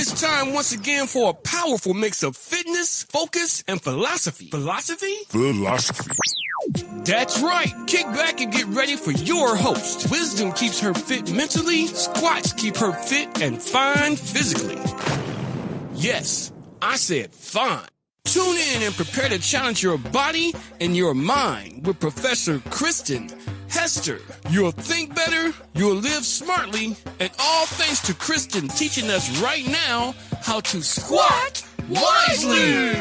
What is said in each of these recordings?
It's time once again for a powerful mix of fitness, focus, and philosophy. Philosophy? That's right. Kick back and get ready for your host. Wisdom keeps her fit mentally, squats keep her fit and fine physically. Yes, I said fine. Tune in and prepare to challenge your body and your mind with Professor Kristen Hester. You'll think better, you'll live smartly, and all thanks to Kristen teaching us right now how to squat wisely.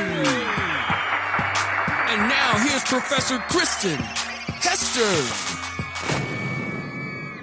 And now here's Professor Kristen Hester.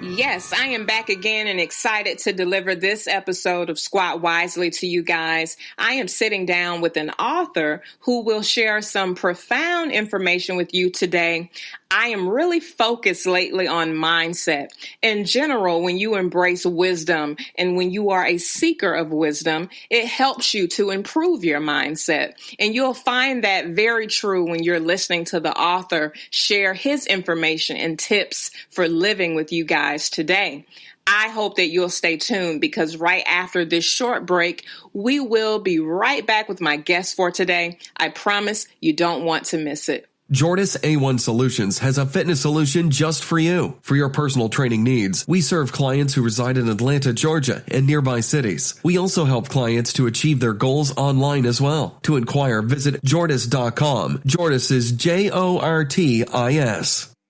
Yes, I am back again and excited to deliver this episode of Squat Wisely to you guys. I am sitting down with an author who will share some profound information with you today. I am really focused lately on mindset. In general, when you embrace wisdom and when you are a seeker of wisdom, it helps you to improve your mindset. And you'll find that very true when you're listening to the author share his information and tips for living with you guys today. I hope that you'll stay tuned because right after this short break, we will be right back with my guest for today. I promise you don't want to miss it. Jordas A1 Solutions has a fitness solution just for you. For your personal training needs, we serve clients who reside in Atlanta, Georgia, and nearby cities. We also help clients to achieve their goals online as well. To inquire, visit Jordas.com. Jordas is Jortis.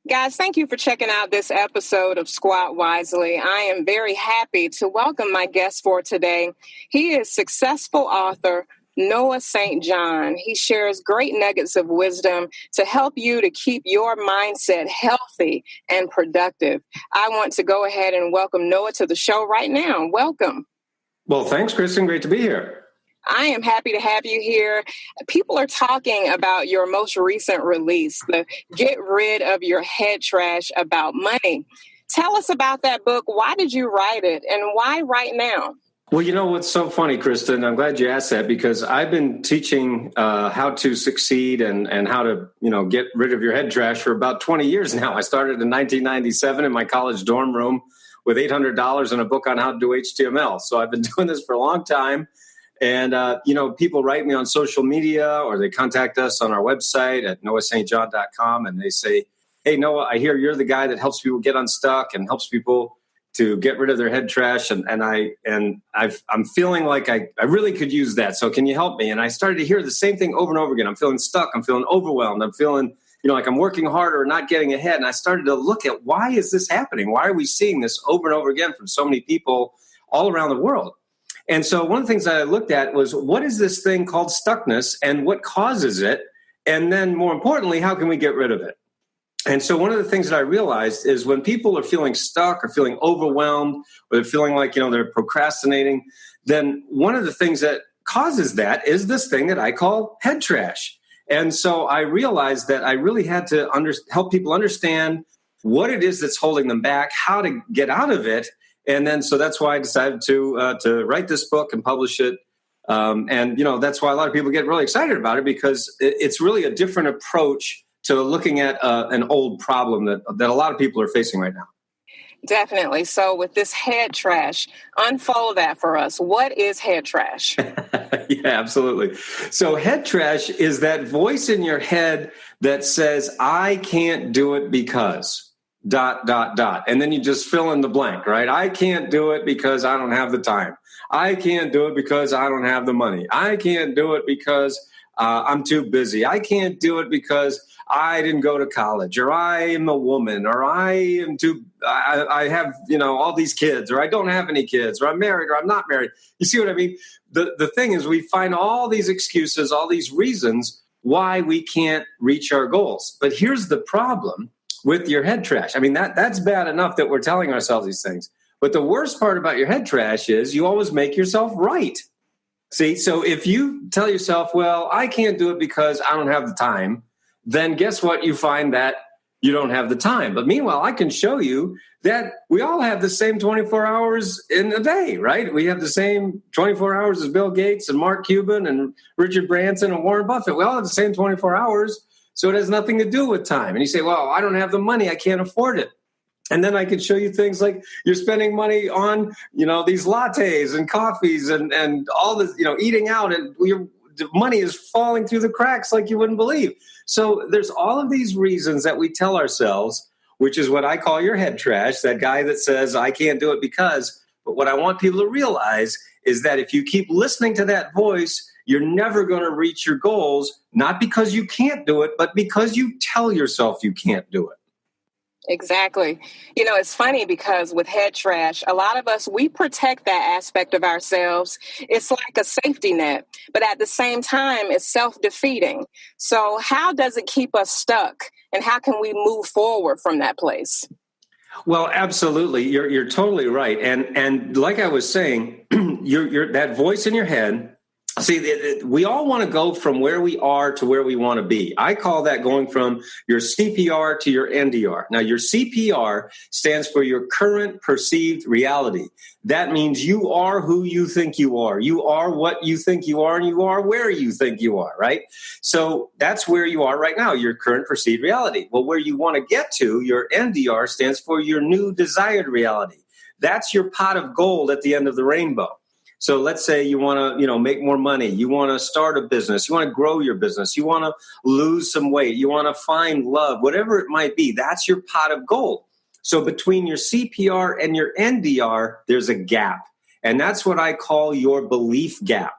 Guys, thank you for checking out this episode of Squat Wisely. I am very happy to welcome my guest for today. He is successful author Noah St. John. He shares great nuggets of wisdom to help you to keep your mindset healthy and productive. I want to go ahead and welcome Noah to the show right now. Welcome. Well, thanks, Kristen. Great to be here. I am happy to have you here. People are talking about your most recent release, the Get Rid of Your Head Trash About Money. Tell us about that book. Why did you write it and why right now? Well, you know what's so funny, Kristen? I'm glad you asked that because I've been teaching how to succeed and how to, get rid of your head trash for about 20 years now. I started in 1997 in my college dorm room with $800 and a book on how to do HTML. So I've been doing this for a long time. And, people write me on social media or they contact us on our website at noahstjohn.com and they say, hey, Noah, I hear you're the guy that helps people get unstuck and helps people to get rid of their head trash. And I'm feeling like I really could use that. So can you help me? And I started to hear the same thing over and over again. I'm feeling stuck. I'm feeling overwhelmed. I'm feeling, like I'm working harder or not getting ahead. And I started to look at why is this happening? Why are we seeing this over and over again from so many people all around the world? And so one of the things that I looked at was what is this thing called stuckness and what causes it? And then more importantly, how can we get rid of it? And so one of the things that I realized is when people are feeling stuck or feeling overwhelmed or they're feeling like, they're procrastinating, then one of the things that causes that is this thing that I call head trash. And so I realized that I really had to help people understand what it is that's holding them back, how to get out of it. And then so that's why I decided to write this book and publish it. And that's why a lot of people get really excited about it because it's really a different approach to looking at an old problem that a lot of people are facing right now. Definitely. So with this head trash, unfold that for us. What is head trash? Yeah, absolutely. So head trash is that voice in your head that says, I can't do it because ... And then you just fill in the blank, right? I can't do it because I don't have the time. I can't do it because I don't have the money. I can't do it because I'm too busy. I can't do it because I didn't go to college, or I am a woman, or I have, all these kids, or I don't have any kids, or I'm married, or I'm not married. You see what I mean? The thing is we find all these excuses, all these reasons why we can't reach our goals. But here's the problem with your head trash. I mean, that's bad enough that we're telling ourselves these things. But the worst part about your head trash is you always make yourself right. See, so if you tell yourself, well, I can't do it because I don't have the time, then guess what? You find that you don't have the time. But meanwhile, I can show you that we all have the same 24 hours in a day, right? We have the same 24 hours as Bill Gates and Mark Cuban and Richard Branson and Warren Buffett. We all have the same 24 hours. So it has nothing to do with time. And you say, well, I don't have the money. I can't afford it. And then I could show you things like you're spending money on, these lattes and coffees and all this, eating out, and your money is falling through the cracks like you wouldn't believe. So there's all of these reasons that we tell ourselves, which is what I call your head trash, that guy that says, I can't do it because. But what I want people to realize is that if you keep listening to that voice, you're never going to reach your goals, not because you can't do it, but because you tell yourself you can't do it. Exactly. It's funny because with head trash, a lot of us, we protect that aspect of ourselves. It's like a safety net, but at the same time, it's self-defeating. So how does it keep us stuck? And how can we move forward from that place? Well, absolutely. You're totally right. And like I was saying, you're that voice in your head. See, we all want to go from where we are to where we want to be. I call that going from your CPR to your NDR. Now, your CPR stands for your current perceived reality. That means you are who you think you are. You are what you think you are, and you are where you think you are, right? So that's where you are right now, your current perceived reality. Well, where you want to get to, your NDR stands for your new desired reality. That's your pot of gold at the end of the rainbow. So let's say you want to, make more money. You want to start a business. You want to grow your business. You want to lose some weight. You want to find love, whatever it might be. That's your pot of gold. So between your CPR and your NDR, there's a gap. And that's what I call your belief gap.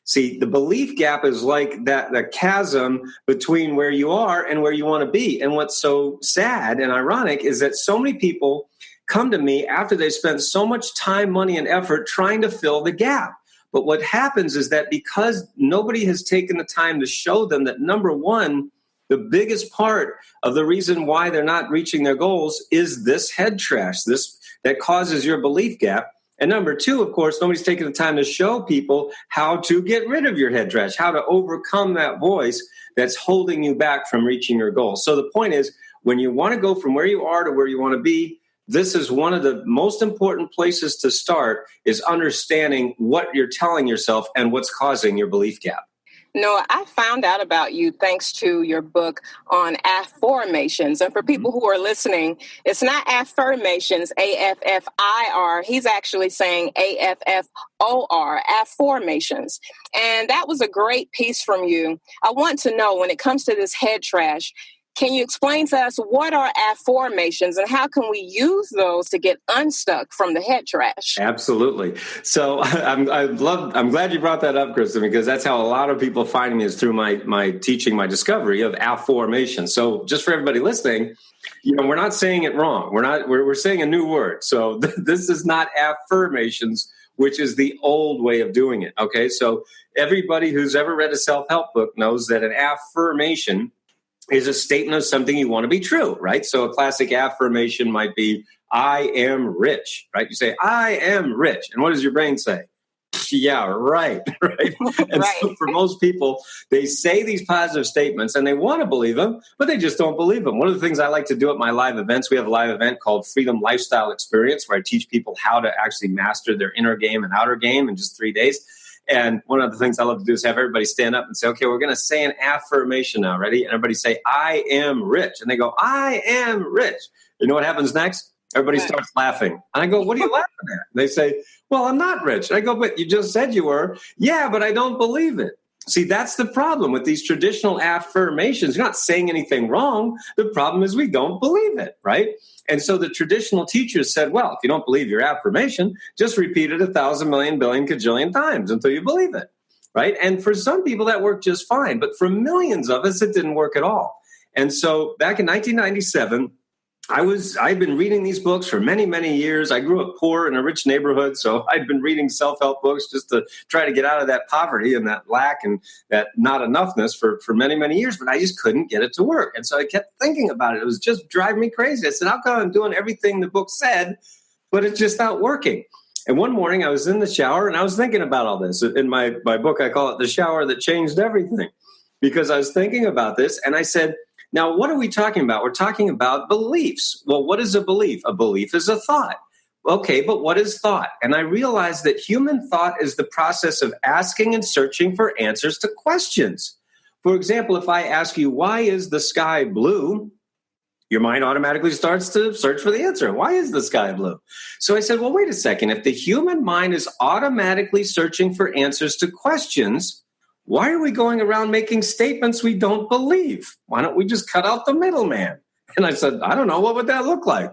See, the belief gap is like the chasm between where you are and where you want to be. And what's so sad and ironic is that so many people come to me after they spent so much time, money, and effort trying to fill the gap. But what happens is that because nobody has taken the time to show them that, number one, the biggest part of the reason why they're not reaching their goals is this head trash, this that causes your belief gap. And number two, of course, nobody's taken the time to show people how to get rid of your head trash, how to overcome that voice that's holding you back from reaching your goals. So the point is, when you want to go from where you are to where you want to be, this is one of the most important places to start, is understanding what you're telling yourself and what's causing your belief gap. Noah, I found out about you thanks to your book on affirmations. And for people who are listening, it's not affirmations, AFFIR. He's actually saying AFFOR, affirmations. And that was a great piece from you. I want to know, when it comes to this head trash, can you explain to us what are affirmations and how can we use those to get unstuck from the head trash? Absolutely. So I'm glad you brought that up, Kristen, because that's how a lot of people find me, is through my teaching, my discovery of affirmations. So just for everybody listening, we're not saying it wrong. We're saying a new word. So this is not affirmations, which is the old way of doing it. Okay. So everybody who's ever read a self-help book knows that an affirmation is a statement of something you want to be true, right? So a classic affirmation might be, I am rich, right? You say, I am rich. And what does your brain say? Yeah, right, right? And right. So for most people, they say these positive statements and they want to believe them, but they just don't believe them. One of the things I like to do at my live events, we have a live event called Freedom Lifestyle Experience, where I teach people how to actually master their inner game and outer game in just 3 days. And one of the things I love to do is have everybody stand up and say, okay, we're going to say an affirmation now. Ready? And everybody say, I am rich. And they go, I am rich. You know what happens next? Everybody starts laughing. And I go, what are you laughing at? And they say, well, I'm not rich. And I go, but you just said you were. Yeah, but I don't believe it. See, that's the problem with these traditional affirmations. You're not saying anything wrong. The problem is we don't believe it, right? And so the traditional teachers said, well, if you don't believe your affirmation, just repeat it 1,000 million billion kajillion times until you believe it, right? And for some people that worked just fine, but for millions of us, it didn't work at all. And so back in 1997, I'd been reading these books for many, many years. I grew up poor in a rich neighborhood, so I'd been reading self-help books just to try to get out of that poverty and that lack and that not enoughness for many, many years, but I just couldn't get it to work. And so I kept thinking about it. It was just driving me crazy. I said, how come I'm doing everything the book said, but it's just not working? And one morning I was in the shower and I was thinking about all this. In my book, I call it The Shower That Changed Everything, because I was thinking about this and I said, now, what are we talking about? We're talking about beliefs. Well, what is a belief? A belief is a thought. Okay, but what is thought? And I realized that human thought is the process of asking and searching for answers to questions. For example, if I ask you, why is the sky blue? your mind automatically starts to search for the answer. Why is the sky blue? So I said, well, wait a second. If the human mind is automatically searching for answers to questions, why are we going around making statements we don't believe? Why don't we just cut out the middleman? And I said, I don't know. What would that look like?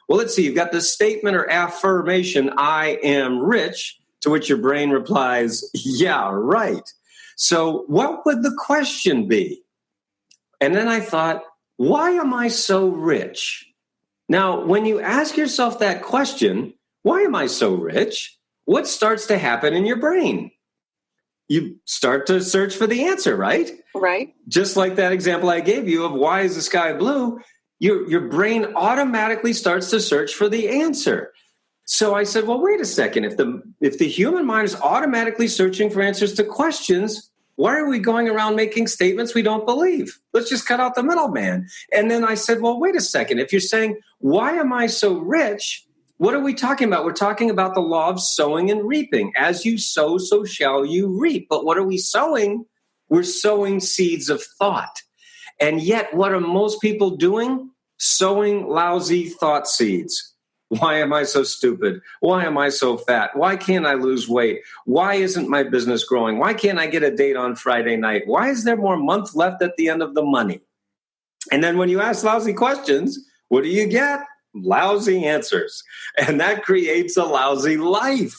Well, let's see. You've got the statement or affirmation, I am rich, to which your brain replies, yeah, right. So what would the question be? And then I thought, why am I so rich? Now, when you ask yourself that question, why am I so rich? What starts to happen in your brain? You start to search for the answer, right? Right. Just like that example I gave you of why is the sky blue, your brain automatically starts to search for the answer. So I said, well, wait a second. If the human mind is automatically searching for answers to questions, why are we going around making statements we don't believe? Let's just cut out the middleman. And then I said, well, wait a second. If you're saying, why am I so rich? What are we talking about? We're talking about the law of sowing and reaping. As you sow, so shall you reap. But what are we sowing? We're sowing seeds of thought. And yet, what are most people doing? Sowing lousy thought seeds. Why am I so stupid? Why am I so fat? Why can't I lose weight? Why isn't my business growing? Why can't I get a date on Friday night? Why is there more month left at the end of the money? And then when you ask lousy questions, what do you get? Lousy answers. And that creates a lousy life.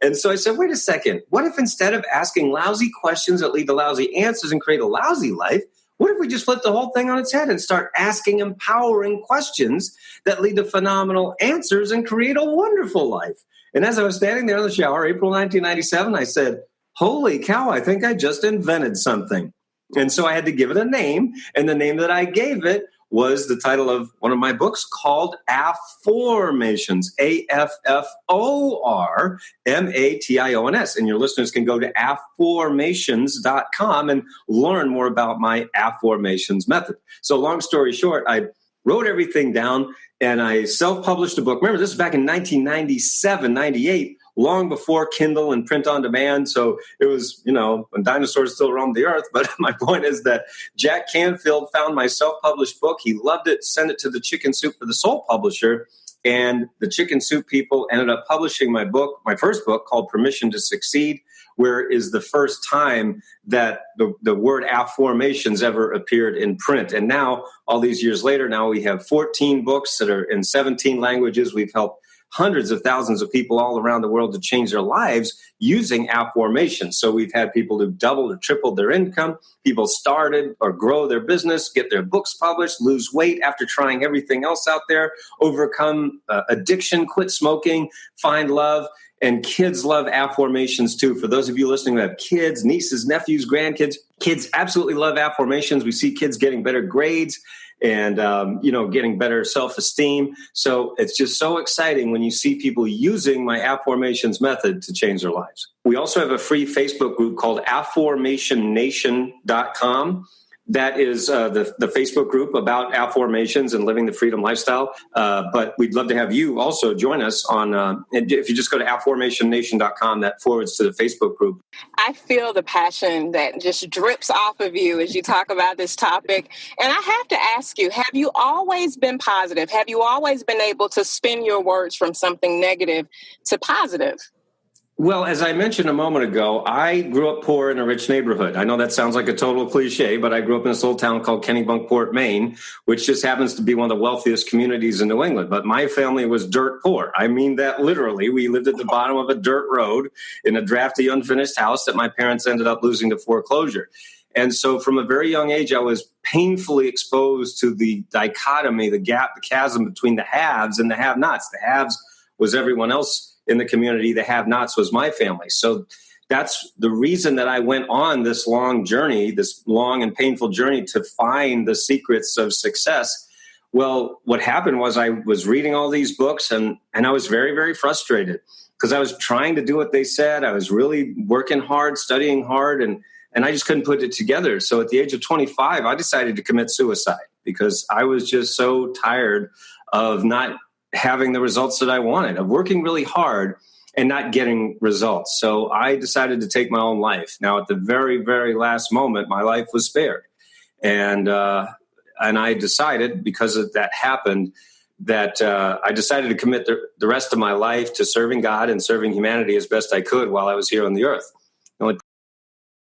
And so I said, wait a second. What if instead of asking lousy questions that lead to lousy answers and create a lousy life, what if we just flip the whole thing on its head and start asking empowering questions that lead to phenomenal answers and create a wonderful life? And as I was standing there in the shower, April 1997, I said, holy cow, I think I just invented something. And so I had to give it a name. And the name that I gave it was the title of one of my books called Afformations, Afformations. And your listeners can go to afformations.com and learn more about my Afformations method. So long story short, I wrote everything down and I self-published a book. Remember, this was back in 1997, 98, long before Kindle and print on demand. So it was, when dinosaurs still roamed the earth. But my point is that Jack Canfield found my self-published book. He loved it, sent it to the Chicken Soup for the Soul publisher. And the Chicken Soup people ended up publishing my book, my first book called Permission to Succeed, where is the first time that the word Afformations ever appeared in print. And now, all these years later, now we have 14 books that are in 17 languages. We've helped hundreds of thousands of people all around the world to change their lives using Afformations. So we've had people who doubled or tripled their income, people started or grow their business, get their books published, lose weight after trying everything else out there, overcome addiction, quit smoking, find love. And kids love Afformations too. For those of you listening who have kids, nieces, nephews, grandkids, kids absolutely love Afformations. We see kids getting better grades and, getting better self-esteem. So it's just so exciting when you see people using my Afformations method to change their lives. We also have a free Facebook group called AfformationNation.com. That is the Facebook group about Afformations and living the freedom lifestyle. But we'd love to have you also join us on, and if you just go to AfformationNation.com, that forwards to the Facebook group. I feel the passion that just drips off of you as you talk about this topic. And I have to ask you, have you always been positive? Have you always been able to spin your words from something negative to positive? Well, as I mentioned a moment ago, I grew up poor in a rich neighborhood. I know that sounds like a total cliche, but I grew up in this little town called Kennebunkport, Maine, which just happens to be one of the wealthiest communities in New England. But my family was dirt poor. I mean that literally. We lived at the bottom of a dirt road in a drafty, unfinished house that my parents ended up losing to foreclosure. And so from a very young age, I was painfully exposed to the dichotomy, the gap, the chasm between the haves and the have-nots. The haves was everyone else in the community, the have-nots was my family. So that's the reason that I went on this long journey, this long and painful journey to find the secrets of success. Well, what happened was I was reading all these books and I was very, very frustrated because I was trying to do what they said. I was really working hard, studying hard, and I just couldn't put it together. So at the age of 25, I decided to commit suicide because I was just so tired of not having the results that I wanted, of working really hard and not getting results. So I decided to take my own life. Now, at the very, very last moment, my life was spared. And I decided, because of that happened, that I decided to commit the rest of my life to serving God and serving humanity as best I could while I was here on the earth. The only